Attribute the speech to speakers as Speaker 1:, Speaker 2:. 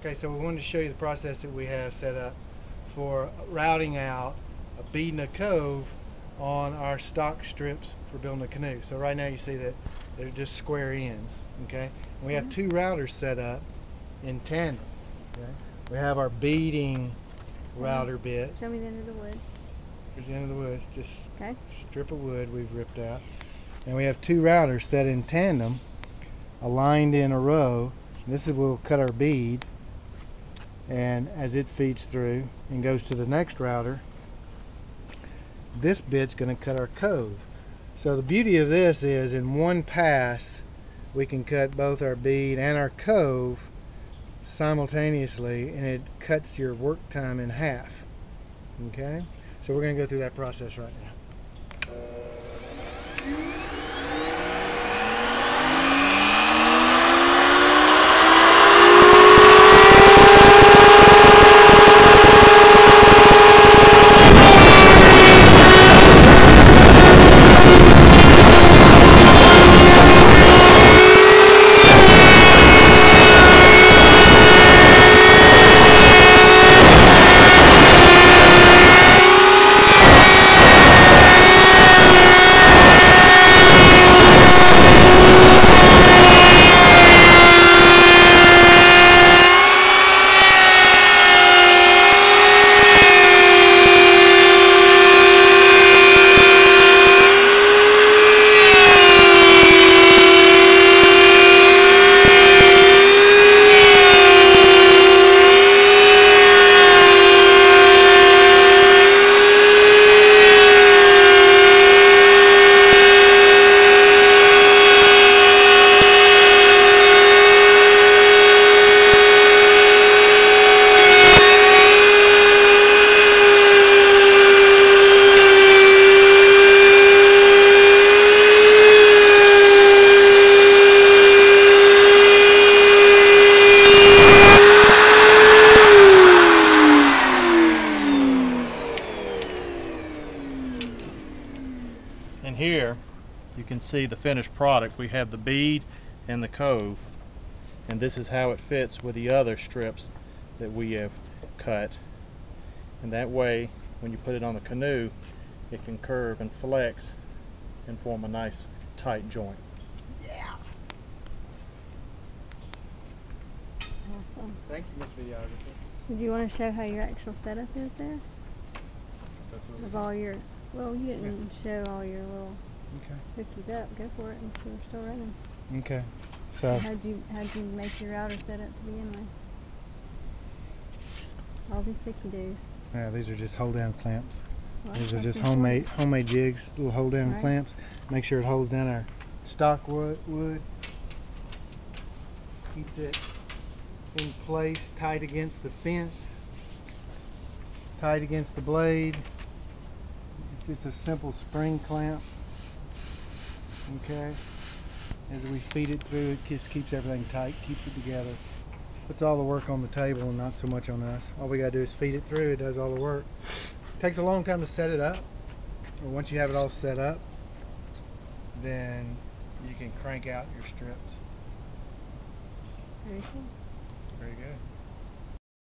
Speaker 1: Okay, so we wanted to show you the process that we have set up for routing out a bead and a cove on our stock strips for building a canoe. So right now you see that they're just square ends, okay? And we have two routers set up in tandem, okay? We have our beading router bit.
Speaker 2: Show me the end of the wood.
Speaker 1: Here's the end of the wood, it's just
Speaker 2: okay.
Speaker 1: Strip of wood we've ripped out. And we have two routers set in tandem, aligned in a row. This is where we'll cut our bead, and as it feeds through and goes to the next router, this bit's going to cut our cove. So the beauty of this is in one pass we can cut both our bead and our cove simultaneously, and it cuts your work time in half. Okay, so we're going to go through that process right now.
Speaker 3: And here you can see the finished product. We have the bead and the cove, and this is how it fits with the other strips that we have cut. And that way, when you put it on the canoe, it can curve and flex and form a nice tight joint.
Speaker 1: Yeah.
Speaker 2: Awesome.
Speaker 1: Thank you, Miss Videographer.
Speaker 2: Did you want to show how your actual setup is there?
Speaker 1: That's what
Speaker 2: With all your, well, you didn't show all your little
Speaker 1: Okay.
Speaker 2: cookies up. Go for it and see we're still running.
Speaker 1: Okay. So
Speaker 2: How'd you make your router set up to begin with? All these sticky doos.
Speaker 1: yeah, these are just hold down clamps.
Speaker 2: Well,
Speaker 1: These are
Speaker 2: that's
Speaker 1: just
Speaker 2: important.
Speaker 1: homemade jigs, little hold down
Speaker 2: Right.
Speaker 1: clamps. Make sure it holds down our stock wood. Keeps it in place, tight against the fence, tight against the blade. It's just a simple spring clamp. Okay. As we feed it through, it just keeps everything tight, keeps it together. Puts all the work on the table and not so much on us. All we gotta do is feed it through, it does all the work. Takes a long time to set it up. But once you have it all set up, then you can crank out your strips.
Speaker 2: Very cool.
Speaker 1: Very good.